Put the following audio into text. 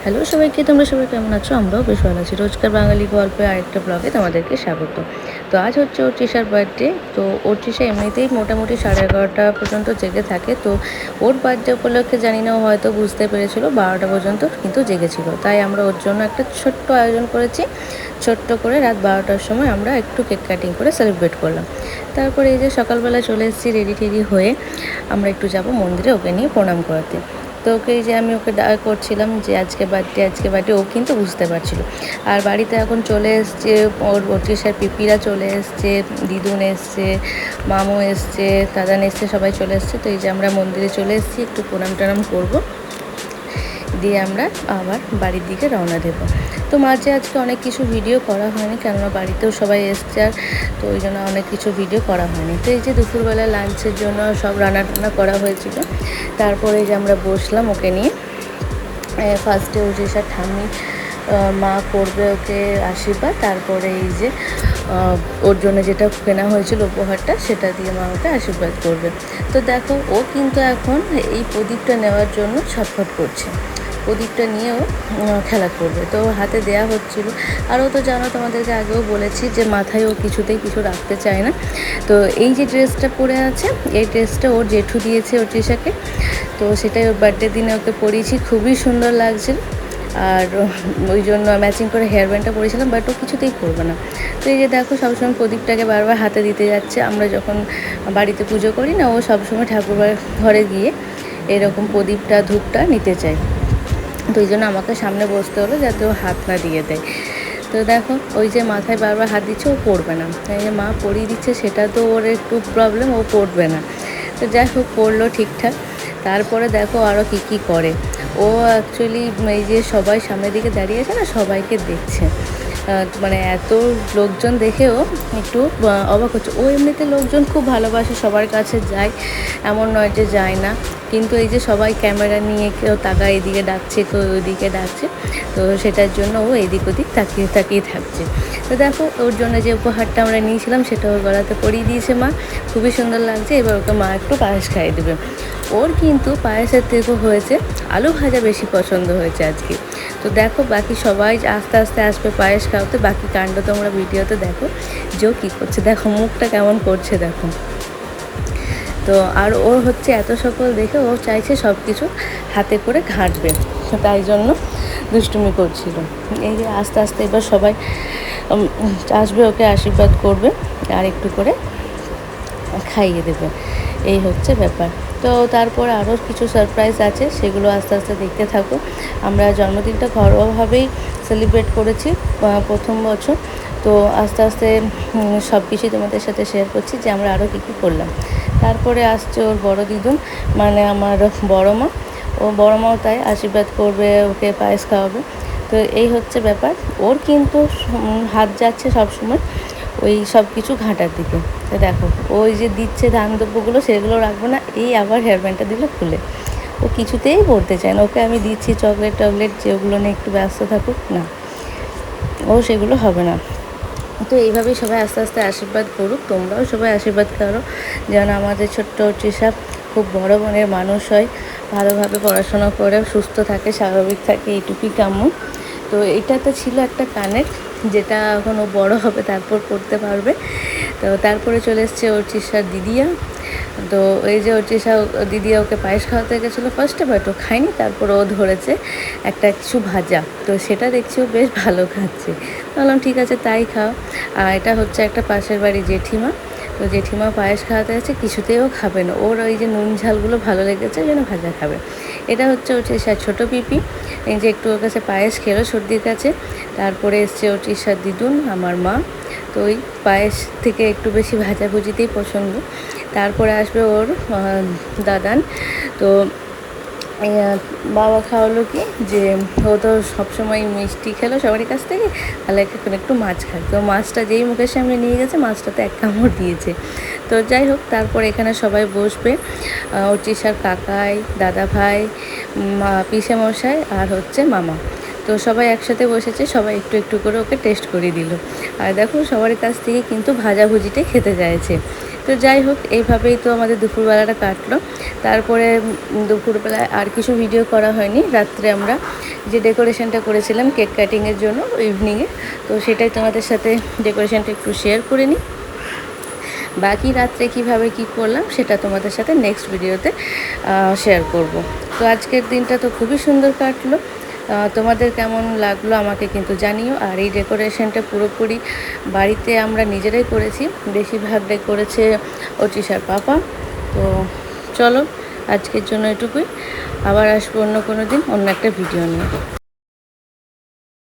Hello সবাইকে, তোমরা সবাই কেমন আছো? আমরাও বেশ ভালো আছি। রোজকার বাঙালি গল্পে আরেকটা ব্লগে তোমাদেরকে স্বাগত। তো আজ হচ্ছে ওর তৃষার বার্থডে। তো ওর তৃষা এমনিতেই মোটামুটি 11:30 পর্যন্ত জেগে থাকে। তো ওর বার্থডে উপলক্ষে জানি না, ও হয়তো বুঝতে পেরেছিল 12টা পর্যন্ত কিন্তু জেগেছিল। তাই আমরা ওর জন্য একটা ছোট্ট আয়োজন করেছি। ছোট্ট করে রাত 12টার সময় আমরা একটু কেক কাটিং করে সেলিব্রেট করলাম। তারপরে এই যে সকালবেলা চলে এসেছি রেডি টেডি হয়ে, আমরা একটু যাব মন্দিরে ওকে নিয়ে প্রণাম করাতে। তো ওকে যে আমি ওকে করছিলাম যে আজকে বার্থডে, ও কিন্তু বুঝতে পারছিল। আর বাড়িতে এখন চলে এসছে ওর তৃষার পিপিরা চলে এসছে, দিদুন এসছে, মামু এসছে, দাদান এসছে, সবাই চলে এসছে। তো এই যে আমরা মন্দিরে চলে এসেছি, একটু প্রণাম টনাম করবো, দিয়ে আমরা আবার বাড়ির দিকে রওনা দেবো। তো মাঝে আজকে অনেক কিছু ভিডিও করা হয়নি, কেননা বাড়িতেও সবাই এসছে, আর তো ওই জন্য অনেক কিছু ভিডিও করা হয়নি। তো এই যে দুপুরবেলা লাঞ্চের জন্য সব রান্না টান্না করা হয়েছিল। তারপরে যে আমরা বসলাম ওকে নিয়ে। ফার্স্টে ও যেসব ঠাম্মি মা করবে ওকে আশীর্বাদ, তারপরে এই যে ওর জন্য যেটা কেনা হয়েছিল উপহারটা, সেটা দিয়ে মা ওকে আশীর্বাদ করবে। তো দেখো, ও কিন্তু এখন এই প্রদীপটা নেওয়ার জন্য ছটফট করছে। প্রদীপটা নিয়েও খেলা করবে, তো হাতে দেয়া হচ্ছিল। আরও তো জানো, তোমাদেরকে আগেও বলেছি যে মাথায় ও কিছুতেই কিছু রাখতে চায় না। তো এই যে ড্রেসটা পরে আছে, এই ড্রেসটা ওর জেঠু দিয়েছে ওর তৃষাকে। তো সেটাই ওর বার্থডে দিনে ওকে পরিয়েছি, খুবই সুন্দর লাগছিল। আর ওই জন্য ম্যাচিং করে হেয়ার ব্যান্ডটা পরেছিলাম, বাট ও কিছুতেই করবে না। তো এই যে দেখো, সবসময় প্রদীপটাকে বারবার হাতে দিতে যাচ্ছে। আমরা যখন বাড়িতে পুজো করি না, ও সবসময় ঠাকুর ঘরে গিয়ে এরকম প্রদীপটা ধূপটা নিতে চায়। তো এই জন্য আমাকে সামনে বসতে হলো যাতে ও হাত না দিয়ে দেয়। তো দেখো, ওই যে মাথায় বারবার হাত দিচ্ছে, ও পড়বে না। এই যে মা পরিয়ে দিচ্ছে, সেটা তো ওর একটু প্রবলেম, ও পড়বে না। তো যাই হোক, পড়লো ঠিকঠাক। তারপরে দেখো আরও কী করে। ও অ্যাকচুয়ালি এই যে সবাই সামনের দিকে দাঁড়িয়ে আছে না, সবাইকে দেখছে। মানে এত লোকজন দেখেও একটু অবাক হচ্ছে। ও এমনিতে লোকজন খুব ভালোবাসে, সবার কাছে যায়, এমন নয় যে যায় না। কিন্তু এই যে সবাই ক্যামেরা নিয়ে কেউ তাকায়, এদিকে ডাকছে, কেউ ওইদিকে ডাকছে, তো সেটার জন্য ও এদিক ওদিক তাকিয়ে থাকছে। তো দেখো, ওর জন্য যে উপহারটা আমরা নিয়েছিলাম সেটা ওর গলাতে পরিয়ে দিয়েছে মা, খুবই সুন্দর লাগছে। এবার ওকে মা একটু পায়েস খাইয়ে দেবে। ওর কিন্তু পায়েসের থেকেও হয়েছে আলু ভাজা বেশি পছন্দ হয়েছে আজকে। তো দেখো, বাকি সবাই আস্তে আস্তে আসবে পায়েস খাওয়াতে। বাকি কাণ্ড তোমরা ভিডিওতে দেখো যে ও কী করছে। দেখো মুখটা কেমন করছে, দেখো। তো আর ও হচ্ছে এত সকল দেখে ও চাইছে সব কিছু হাতে করে ঘাঁটবে, তাই জন্য দুষ্টুমি করছিল। এই যে আস্তে আস্তে এবার সবাই আসবে, ওকে আশীর্বাদ করবে আর একটু করে খাইয়ে দেবে, এই হচ্ছে ব্যাপার। তো তারপর আরও কিছু সারপ্রাইজ আছে, সেগুলো আস্তে আস্তে দেখতে থাকো। আমরা জন্মদিনটা ঘরোয়াভাবেই সেলিব্রেট করেছি প্রথম বছর। তো আস্তে আস্তে সব কিছুই তোমাদের সাথে শেয়ার করছি যে আমরা আরও কী করলাম। তারপরে আসছে ওর বড় দিদুন, মানে আমার বড় মা। ও বড় মাও তাই আশীর্বাদ করবে, ওকে পায়েস খাওয়াবে। তো এই হচ্ছে ব্যাপার। ওর কিন্তু হাত যাচ্ছে সবসময় ওই সব কিছু ঘাঁটার দিকে। তো দেখো, ওই যে দিচ্ছে ধান দ্রব্যগুলো, সেগুলো রাখবো না, এই আবার হেয়ার ব্যান্ডটা দিলে খুলে। ও কিছুতেই পড়তে চায় না। ওকে আমি দিচ্ছি চকলেট টকলেট, যেগুলো নিয়ে একটু ব্যস্ত থাকুক, না, ও সেগুলো হবে না। তো এইভাবেই সবাই আস্তে আস্তে আশীর্বাদ করুক। তোমরাও সবাই আশীর্বাদ করো যেন আমাদের ছোট্ট তৃষা খুব বড় মনের মানুষ হয়, ভালোভাবে পড়াশোনা করে সুস্থ থাকে, স্বাভাবিক থাকে, এইটুকুই কাম্য। তো এইটাতে ছিল একটা কানেক্ট, যেটা এখন ও বড় হবে তারপর করতে পারবে। তো তারপরে চলে এসছে ওর তৃষার দিদিয়া। তো এই যে ওর তৃষা দিদিয়া ওকে পায়েস খাওয়াতে গেছিলো ফার্স্টে, বাট ও খায়নি। তারপর ও ধরেছে একটা কিছু ভাজা, তো সেটা দেখছি ও বেশ ভালো খাচ্ছে। বললাম ঠিক আছে, তাই খাও। আর এটা হচ্ছে একটা পাশের বাড়ি জেঠিমা। তো জেঠিমা পায়েস খাওয়াতে আছে, কিছুতেও খাবে না। ওর ওই যে নুন ঝালগুলো ভালো লেগেছে, যেন ভাজা খাবে। এটা হচ্ছে ওর তৃষার ছোটো পিপি, এই যে একটু ওর কাছে পায়েস খেলো সর্দির কাছে। তারপরে এসছে ওর তৃষার দিদুন, আমার মা। তো ওই পায়েস থেকে একটু বেশি ভাজাভুজিতেই পছন্দ। তারপরে আসবে ওর দাদান। তো বাবা খাওয়ালো কি, যে ও তো সবসময় মিষ্টি খেলো সবারই কাছ থেকে, তাহলে এখন একটু মাছ খায়। তো মাছটা যেই মুখের সামনে নিয়ে গেছে, মাছটাতে এক কামড় দিয়েছে। তো যাই হোক, তারপর এখানে সবাই বসবে, ওর তৃষার কাকাই, দাদা ভাই, পিসেমশাই আর হচ্ছে মামা। তো তো সবাই একসাথে বসেছে, সবাই একটু একটু করে ওকে টেস্ট করে দিল। আর দেখো সবার কাছ থেকে কিন্তু ভাজাভুজিটাই খেতে চাইছে। তো যাই হোক, এইভাবেই তো আমাদের দুপুরবেলাটা কাটলো। তারপরে দুপুরবেলায় আর কিছু ভিডিও করা হয়নি। রাত্রে আমরা যে ডেকোরেশনটা করেছিলাম কেক কাটিংয়ের জন্য ইভিনিংয়ে, তো সেটাই তোমাদের সাথে ডেকোরেশনটা একটু শেয়ার করে নিই। বাকি রাত্রে কিভাবে কি করলাম সেটা তোমাদের সাথে নেক্সট ভিডিওতে শেয়ার করব। তো আজকের দিনটা তো খুবই সুন্দর কাটলো। তোমাদের কেমন লাগলো আমাকে কিন্তু জানিও। আর এই ডেকোরেশনটা পুরোপুরি বাড়িতে আমরা নিজেরাই করেছি, বেশিরভাগটাই করেছে অর্চিশার পাপা। তো চলো, আজকের জন্য এটুকুই। আবার আসবো অন্য কোনো দিন অন্য একটা ভিডিও নিয়ে।